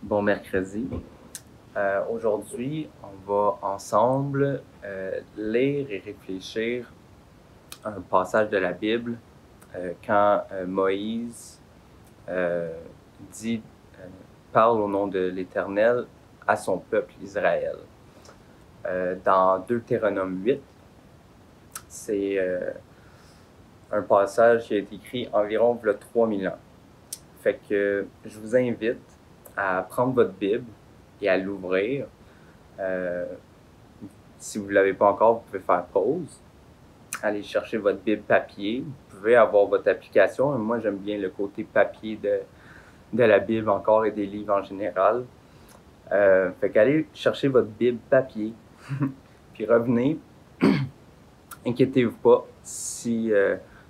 Bon mercredi. Aujourd'hui, on va ensemble lire et réfléchir à un passage de la Bible quand Moïse euh, dit, parle au nom de l'Éternel à son peuple Israël. Dans Deutéronome 8, c'est un passage qui a été écrit environ il y a 3000 ans. Fait que je vous invite à prendre votre Bible et à l'ouvrir. Si vous ne l'avez pas encore, vous pouvez faire pause. Allez chercher votre Bible papier. Vous pouvez avoir votre application. Moi, j'aime bien le côté papier de la Bible encore et des livres en général. Fait qu'allez chercher votre Bible papier. Puis revenez. Inquiétez-vous pas. Si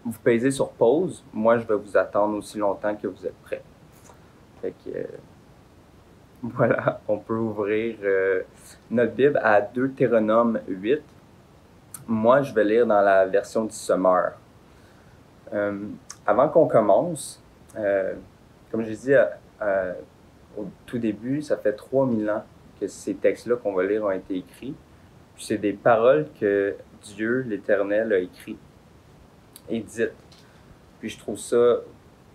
vous pesez sur pause, moi, je vais vous attendre aussi longtemps que vous êtes prêts. Fait que voilà, on peut ouvrir notre Bible à Deutéronome 8. Moi, je vais lire dans la version du Sommeur. Avant qu'on commence, comme je dit au tout début, ça fait 3000 ans que ces textes-là qu'on va lire ont été écrits. Puis c'est des paroles que Dieu, l'Éternel, a écrites et dites. Puis je trouve ça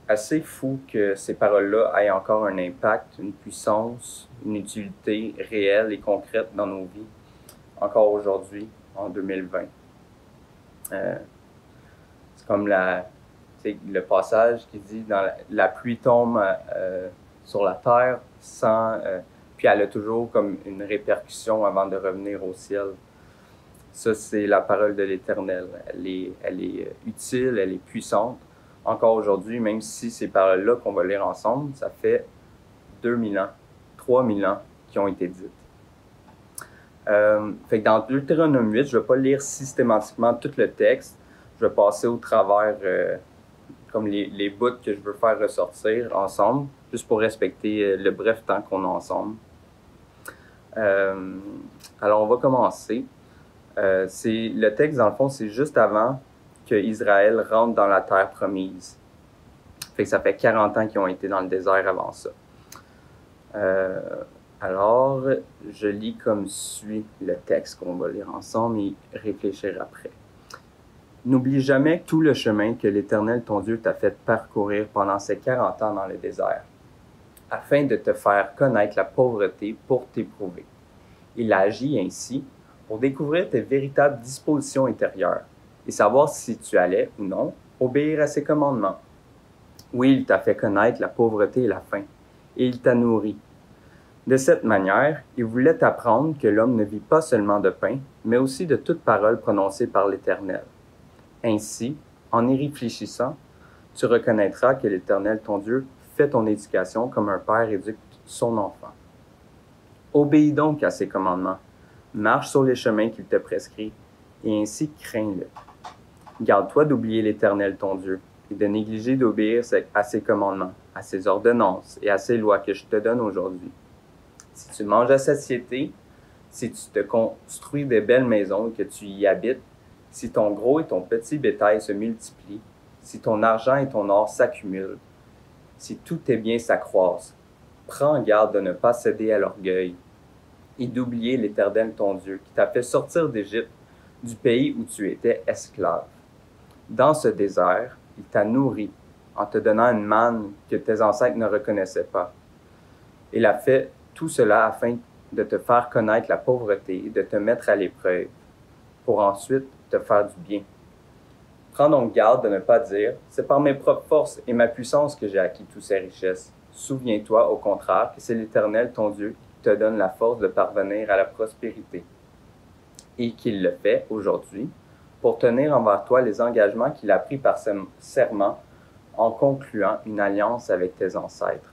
assez fou que ces paroles-là aient encore un impact, une puissance, une utilité réelle et concrète dans nos vies, encore aujourd'hui, en 2020. C'est comme le passage qui dit dans la pluie tombe sur la terre puis elle a toujours comme une répercussion avant de revenir au ciel. Ça, c'est la parole de l'Éternel. Elle est utile, elle est puissante. Encore aujourd'hui, même si ces paroles-là qu'on va lire ensemble, ça fait 2000 ans, 3000 ans qui ont été dites. Fait que dans Deutéronome 8, je ne vais pas lire systématiquement tout le texte. Je vais passer au travers comme les bouts que je veux faire ressortir ensemble, juste pour respecter le bref temps qu'on a ensemble. Alors, on va commencer. Le texte, dans le fond, c'est juste avant que Israël rentre dans la terre promise. Fait que ça fait 40 ans qu'ils ont été dans le désert avant ça. Alors, je lis comme suit le texte qu'on va lire ensemble et réfléchir après. N'oublie jamais tout le chemin que l'Éternel, ton Dieu, t'a fait parcourir pendant ces 40 ans dans le désert, afin de te faire connaître la pauvreté pour t'éprouver. Il a agi ainsi pour découvrir tes véritables dispositions intérieures et savoir si tu allais ou non obéir à ses commandements. Oui, il t'a fait connaître la pauvreté et la faim, et il t'a nourri. De cette manière, il voulait t'apprendre que l'homme ne vit pas seulement de pain, mais aussi de toute parole prononcée par l'Éternel. Ainsi, en y réfléchissant, tu reconnaîtras que l'Éternel, ton Dieu, fait ton éducation comme un père éduque son enfant. Obéis donc à ses commandements, marche sur les chemins qu'il te prescrit, et ainsi crains-le. Garde-toi d'oublier l'Éternel, ton Dieu, et de négliger d'obéir à ses commandements, à ses ordonnances et à ses lois que je te donne aujourd'hui. Si tu manges à satiété, si tu te construis de belles maisons et que tu y habites, si ton gros et ton petit bétail se multiplient, si ton argent et ton or s'accumulent, si tous tes biens s'accroissent, prends garde de ne pas céder à l'orgueil et d'oublier l'Éternel ton Dieu qui t'a fait sortir d'Égypte, du pays où tu étais esclave. Dans ce désert, il t'a nourri en te donnant une manne que tes ancêtres ne reconnaissaient pas. Il a fait tout cela afin de te faire connaître la pauvreté et de te mettre à l'épreuve, pour ensuite te faire du bien. Prends donc garde de ne pas dire « C'est par mes propres forces et ma puissance que j'ai acquis toutes ces richesses ». Souviens-toi, au contraire, que c'est l'Éternel, ton Dieu, qui te donne la force de parvenir à la prospérité et qu'il le fait aujourd'hui pour tenir envers toi les engagements qu'il a pris par serment en concluant une alliance avec tes ancêtres.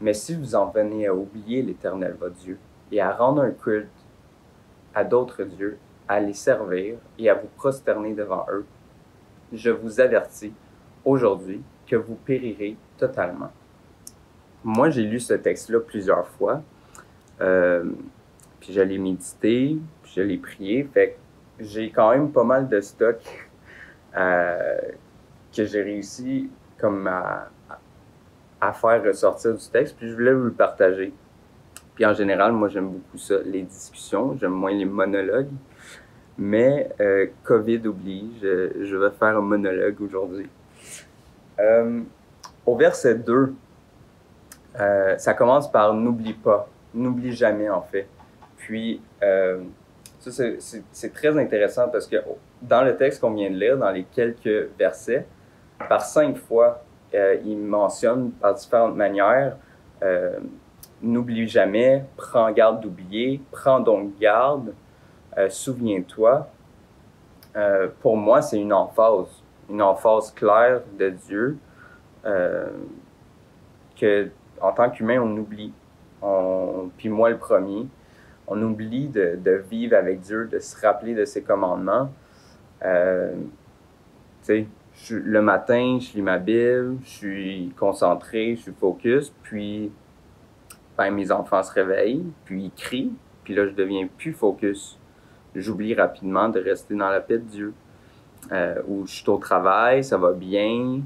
Mais si vous en venez à oublier l'Éternel, votre Dieu, et à rendre un culte à d'autres dieux, à les servir et à vous prosterner devant eux, je vous avertis aujourd'hui que vous périrez totalement. Moi, j'ai lu ce texte-là plusieurs fois, puis je l'ai médité, puis je l'ai prié, fait que j'ai quand même pas mal de stock que j'ai réussi comme à faire ressortir du texte, puis je voulais vous le partager. Puis en général, moi, j'aime beaucoup ça, les discussions, j'aime moins les monologues, mais COVID oblige, je vais faire un monologue aujourd'hui. Au verset 2, ça commence par « n'oublie pas », « n'oublie jamais » en fait. Puis, ça, c'est très intéressant parce que dans le texte qu'on vient de lire, dans les quelques versets, par 5 fois, il mentionne par différentes manières n'oublie jamais, prends garde d'oublier, prends donc garde, souviens-toi. Pour moi, c'est une emphase claire de Dieu que, en tant qu'humain, on oublie. Puis moi, le premier, on oublie de vivre avec Dieu, de se rappeler de ses commandements. Le matin, je lis ma Bible, je suis concentré, je suis focus, puis mes enfants se réveillent, puis ils crient, puis là, je deviens plus focus. J'oublie rapidement de rester dans la paix de Dieu. Ou je suis au travail, ça va bien,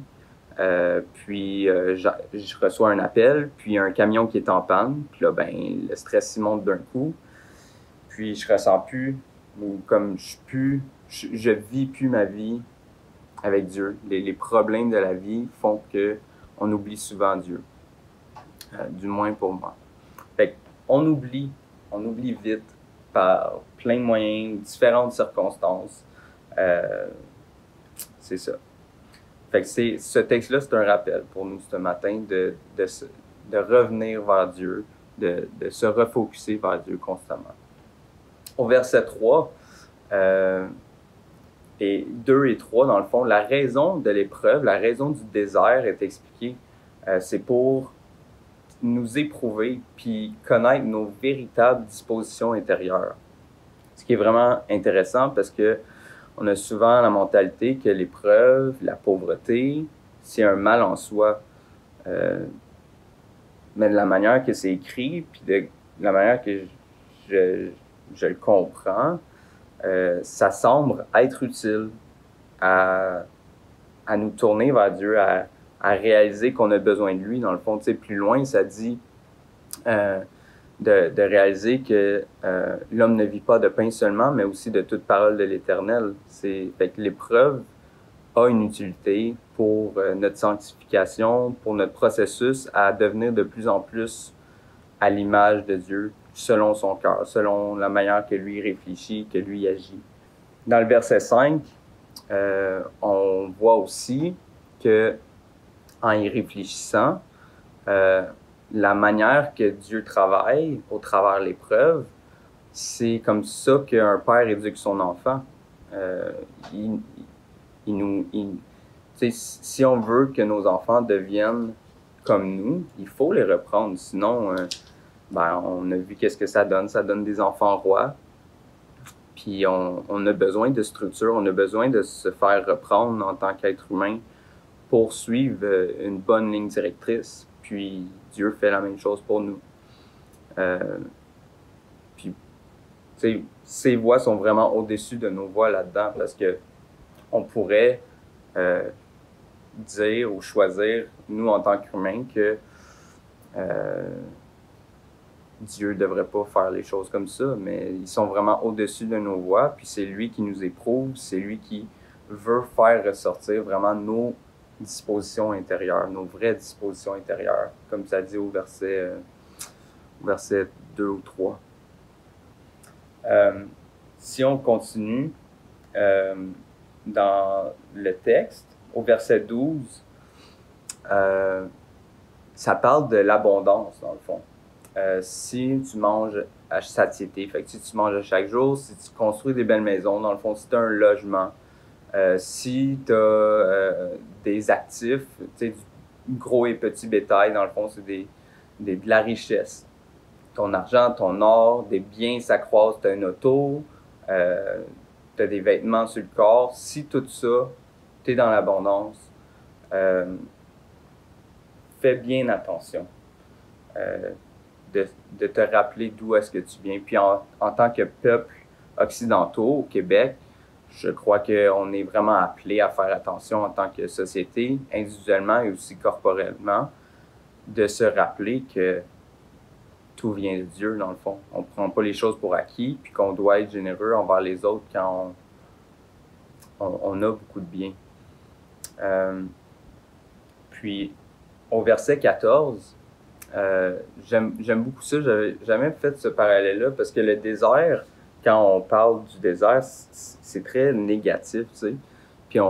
puis je reçois un appel, puis un camion qui est en panne, puis là, le stress, il monte d'un coup, puis je ressens plus, ou comme je vis plus ma vie avec Dieu. Les problèmes de la vie font qu'on oublie souvent Dieu, du moins pour moi. Fait qu'on oublie vite par plein de moyens, différentes circonstances. C'est ça. Fait que ce texte-là, c'est un rappel pour nous ce matin de revenir vers Dieu, de se refocuser vers Dieu constamment. Au verset 3, et 2 et 3, dans le fond, la raison de l'épreuve, la raison du désert est expliquée. C'est pour nous éprouver puis connaître nos véritables dispositions intérieures. Ce qui est vraiment intéressant parce que on a souvent la mentalité que l'épreuve, la pauvreté, c'est un mal en soi. Mais de la manière que c'est écrit, puis de la manière que je le comprends, ça semble être utile à nous tourner vers Dieu, à réaliser qu'on a besoin de lui. Dans le fond, tu sais, plus loin, ça dit de réaliser que l'homme ne vit pas de pain seulement, mais aussi de toute parole de l'Éternel. Fait que l'épreuve a une utilité pour notre sanctification, pour notre processus à devenir de plus en plus à l'image de Dieu, selon son cœur, selon la manière que lui réfléchit, que lui agit. Dans le verset 5, on voit aussi que en y réfléchissant, la manière que Dieu travaille au travers de l'épreuve, c'est comme ça qu'un père éduque son enfant. Si on veut que nos enfants deviennent comme nous, il faut les reprendre. Sinon, on a vu qu'est-ce que ça donne. Ça donne des enfants rois. Puis on a besoin de structure, on a besoin de se faire reprendre en tant qu'être humain pour suivre une bonne ligne directrice. Puis Dieu fait la même chose pour nous. Puis, tu sais, ses voix sont vraiment au-dessus de nos voix là-dedans parce que on pourrait dire ou choisir, nous en tant qu'humains, que Dieu ne devrait pas faire les choses comme ça, mais ils sont vraiment au-dessus de nos voix, puis c'est lui qui nous éprouve, c'est lui qui veut faire ressortir vraiment nos dispositions intérieures, nos vraies dispositions intérieures, comme ça dit au verset 2 ou 3. Si on continue dans le texte, au verset 12, ça parle de l'abondance, dans le fond. Si tu manges à satiété, fait que si tu manges à chaque jour, si tu construis des belles maisons, dans le fond, si tu as un logement, si tu as des actifs, tu sais, du gros et petit bétail, dans le fond, c'est de la richesse. Ton argent, ton or, des biens s'accroissent, tu as une auto, tu as des vêtements sur le corps. Si tout ça, tu es dans l'abondance, fais bien attention de te rappeler d'où est-ce que tu viens. Puis en tant que peuple occidentaux au Québec, je crois qu'on est vraiment appelé à faire attention en tant que société, individuellement et aussi corporellement, de se rappeler que tout vient de Dieu, dans le fond. On ne prend pas les choses pour acquis, puis qu'on doit être généreux envers les autres quand on a beaucoup de bien. Puis, au verset 14, j'aime beaucoup ça. J'avais jamais fait ce parallèle-là parce que le désert, quand on parle du désert, c'est très négatif, tu sais. Puis,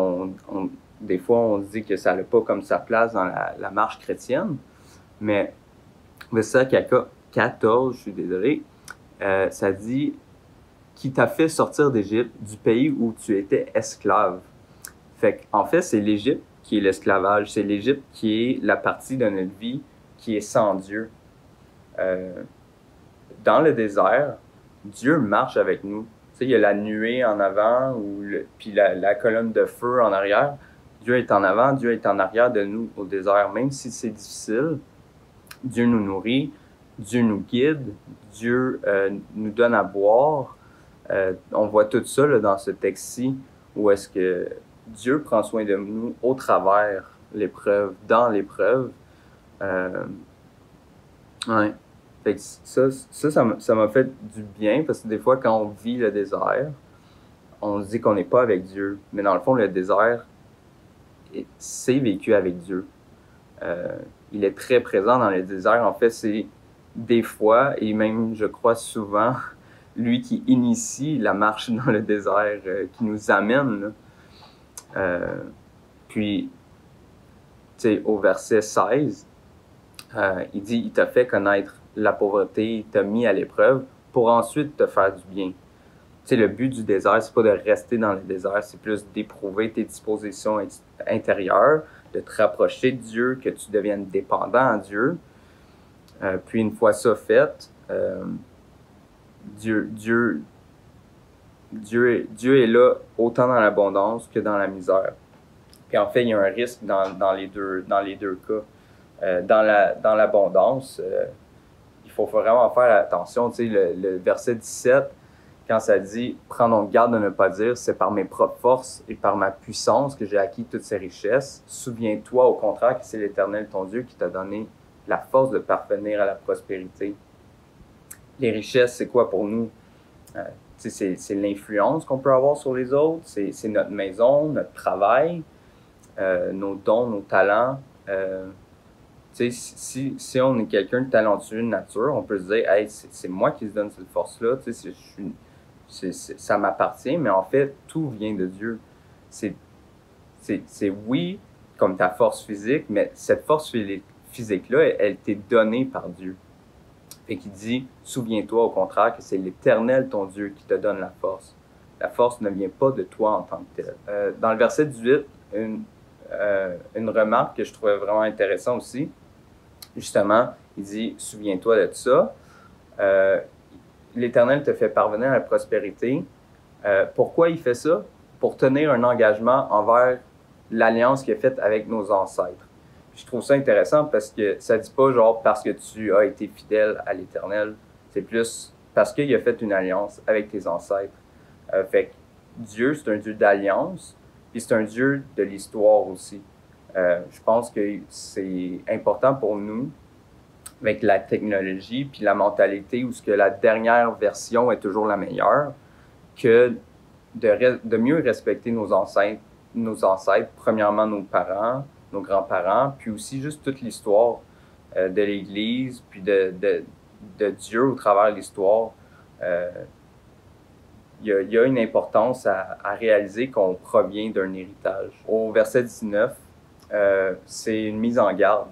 des fois, on se dit que ça n'a pas comme sa place dans la marche chrétienne. Mais, verset 14, je suis désolé, ça dit qui t'a fait sortir d'Égypte, du pays où tu étais esclave. Fait qu'en fait, c'est l'Égypte qui est l'esclavage. C'est l'Égypte qui est la partie de notre vie qui est sans Dieu. Dans le désert, Dieu marche avec nous. Tu sais, il y a la nuée en avant, puis la colonne de feu en arrière. Dieu est en avant, Dieu est en arrière de nous au désert. Même si c'est difficile, Dieu nous nourrit, Dieu nous guide, Dieu nous donne à boire. On voit tout ça là, dans ce texte-ci, où est-ce que Dieu prend soin de nous au travers l'épreuve, dans l'épreuve. Ouais. Fait que ça m'a fait du bien, parce que des fois, quand on vit le désert, on se dit qu'on n'est pas avec Dieu. Mais dans le fond, le désert, c'est vécu avec Dieu. Il est très présent dans le désert. En fait, c'est des fois, et même, je crois, souvent, lui qui initie la marche dans le désert, qui nous amène, là. Puis, tu sais, au verset 16, il dit, il t'a fait connaître la pauvreté, il t'a mis à l'épreuve pour ensuite te faire du bien. Tu sais, le but du désert, c'est pas de rester dans le désert, c'est plus d'éprouver tes dispositions intérieures, de te rapprocher de Dieu, que tu deviennes dépendant à Dieu. Puis une fois ça fait, Dieu est là autant dans l'abondance que dans la misère. Puis en fait, il y a un risque dans les deux cas. Dans l'abondance, il faut vraiment faire attention. Tu sais, le verset 17, quand ça dit « Prends donc garde de ne pas dire, c'est par mes propres forces et par ma puissance que j'ai acquis toutes ces richesses. Souviens-toi au contraire que c'est l'Éternel ton Dieu qui t'a donné la force de parvenir à la prospérité. » Les richesses, c'est quoi pour nous? C'est l'influence qu'on peut avoir sur les autres, c'est notre maison, notre travail, nos dons, nos talents. Si on est quelqu'un de talentueux de nature, on peut se dire, hey, c'est moi qui se donne cette force-là, ça m'appartient, mais en fait, tout vient de Dieu. C'est oui, comme ta force physique, mais cette force physique-là, elle t'est donnée par Dieu. Fait qu'il dit, souviens-toi au contraire que c'est l'Éternel ton Dieu qui te donne la force. La force ne vient pas de toi en tant que tel. Dans le verset 18, une remarque que je trouvais vraiment intéressante aussi, justement, il dit, souviens-toi de ça. L'Éternel te fait parvenir à la prospérité. Pourquoi il fait ça? Pour tenir un engagement envers l'alliance qu'il a faite avec nos ancêtres. Je trouve ça intéressant parce que ça dit pas genre parce que tu as été fidèle à l'Éternel, c'est plus parce qu'il a fait une alliance avec tes ancêtres. Fait que Dieu, c'est un Dieu d'alliance, puis c'est un Dieu de l'histoire aussi. Je pense que c'est important pour nous, avec la technologie puis la mentalité où ce que la dernière version est toujours la meilleure, que de mieux respecter nos ancêtres, premièrement nos parents, nos grands-parents, puis aussi juste toute l'histoire de l'Église, puis de Dieu au travers de l'histoire. Il y a une importance à réaliser qu'on provient d'un héritage. Au verset 19, c'est une mise en garde.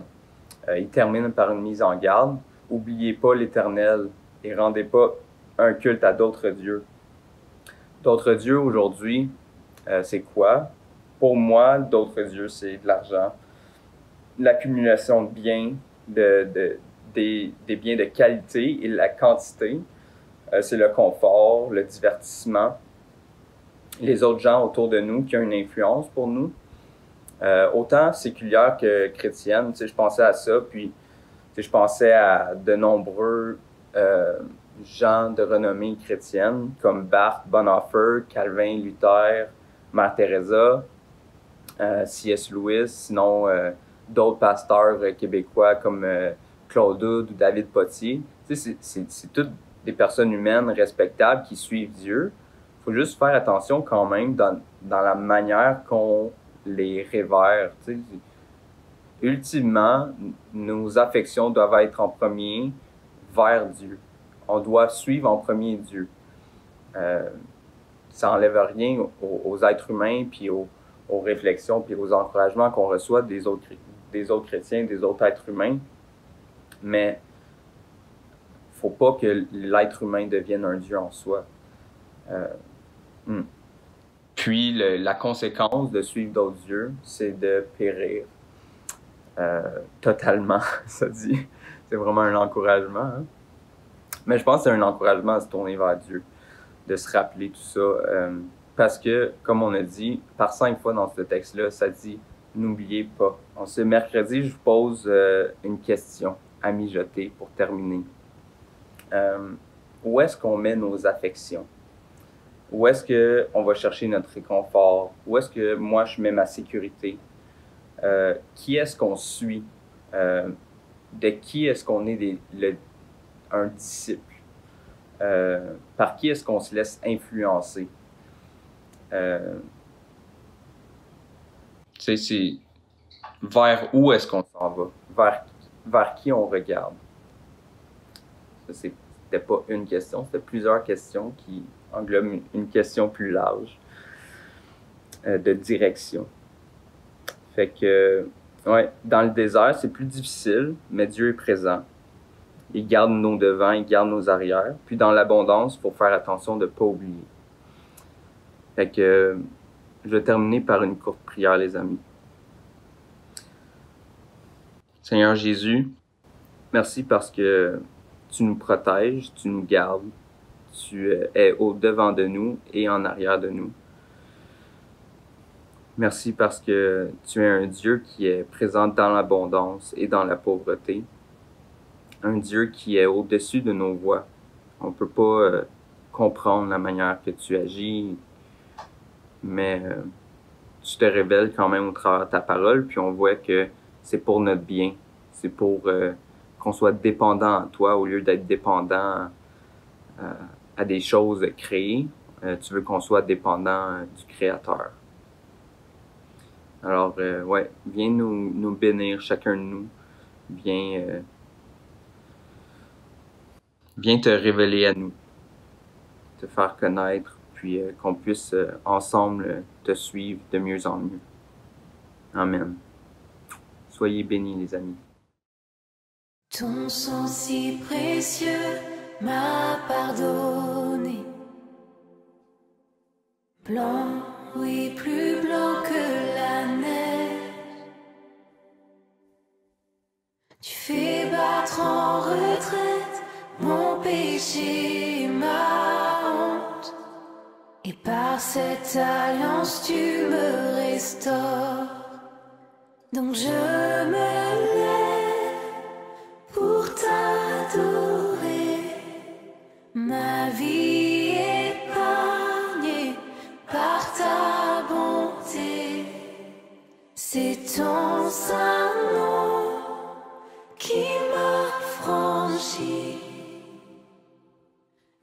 Il termine par une mise en garde. « Oubliez pas l'Éternel et rendez pas un culte à d'autres dieux. » D'autres dieux aujourd'hui, c'est quoi? Pour moi, d'autres dieux, c'est de l'argent, l'accumulation de biens, des biens de qualité et la quantité. C'est le confort, le divertissement. Les autres gens autour de nous qui ont une influence pour nous, autant séculière que chrétienne. Tu sais, je pensais à ça, puis tu sais, je pensais à de nombreux gens de renommée chrétienne, comme Barth, Bonhoeffer, Calvin, Luther, Mère Teresa, C.S. Lewis, sinon d'autres pasteurs québécois comme Claude Hood ou David Potier. C'est toutes des personnes humaines respectables qui suivent Dieu. Il faut juste faire attention quand même dans la manière qu'on les révère. Ultimement, nos affections doivent être en premier vers Dieu. On doit suivre en premier Dieu. Ça n'enlève rien aux êtres humains, puis aux réflexions, puis aux encouragements qu'on reçoit des autres chrétiens, des autres êtres humains. Mais il ne faut pas que l'être humain devienne un Dieu en soi. Puis la conséquence de suivre d'autres dieux, c'est de périr totalement, ça dit. C'est vraiment un encouragement. Hein? Mais je pense que c'est un encouragement à se tourner vers Dieu, de se rappeler tout ça. Parce que, comme on a dit, par 5 fois dans ce texte-là, ça dit « N'oubliez pas ». Ce mercredi, je vous pose une question à mijoter pour terminer. Où est-ce qu'on met nos affections? Où est-ce qu'on va chercher notre réconfort? Où est-ce que moi, je mets ma sécurité? Qui est-ce qu'on suit? De qui est-ce qu'on est un disciple? Par qui est-ce qu'on se laisse influencer? C'est vers où est-ce qu'on s'en va? Vers qui on regarde? Ça, c'était pas une question, c'était plusieurs questions qui englobent une question plus large de direction. Fait que, ouais, dans le désert, c'est plus difficile, mais Dieu est présent. Il garde nos devants, il garde nos arrières. Puis dans l'abondance, il faut faire attention de ne pas oublier. Fait que, je vais terminer par une courte prière, les amis. Seigneur Jésus, merci parce que tu nous protèges, tu nous gardes, tu es au-devant de nous et en arrière de nous. Merci parce que tu es un Dieu qui est présent dans l'abondance et dans la pauvreté. Un Dieu qui est au-dessus de nos voies. On ne peut pas comprendre la manière que tu agis, mais tu te révèles quand même au travers de ta parole, puis on voit que c'est pour notre bien. C'est pour qu'on soit dépendant à toi au lieu d'être dépendant à des choses créées. Tu veux qu'on soit dépendant du Créateur. Alors, ouais, viens nous bénir, chacun de nous. Viens te révéler à nous, te faire connaître, puis qu'on puisse ensemble te suivre de mieux en mieux. Amen. Soyez bénis, les amis. Ton sang si précieux m'a pardonné. Blanc, oui, plus blanc que la neige. Tu fais battre en retraite mon péché, ma honte. Et par cette alliance, tu me restaures. Donc je me lève pour t'adorer. Ma vie épargnée par ta bonté. C'est ton saint nom qui m'a franchi.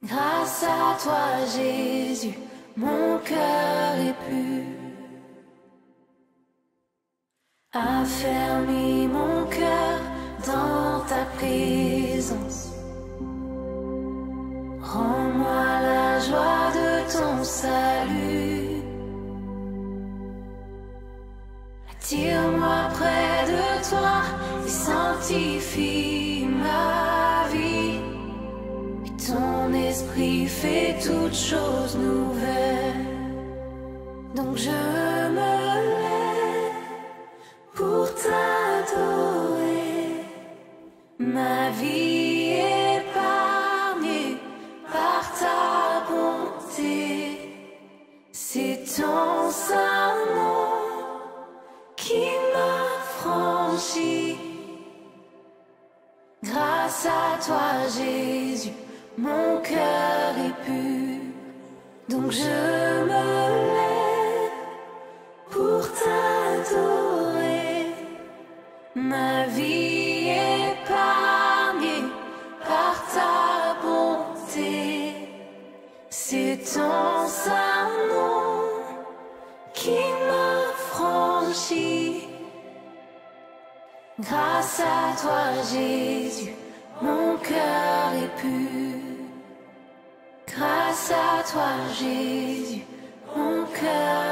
Grâce à toi, Jésus, mon cœur est pur. Affermis mon cœur dans ta présence. Rends-moi la joie de ton salut. Attire-moi près de toi et sanctifie ma vie. Et ton esprit fait toutes choses nouvelles. Donc je me lève pour t'adorer. Ma vie épargnée par ta bonté. C'est ton saint nom qui m'a franchi. Grâce à toi, Jésus, mon cœur est pur. Donc je me lève pour t'adorer. Grâce à toi, Jésus, mon cœur est pur. Grâce à toi, Jésus, mon cœur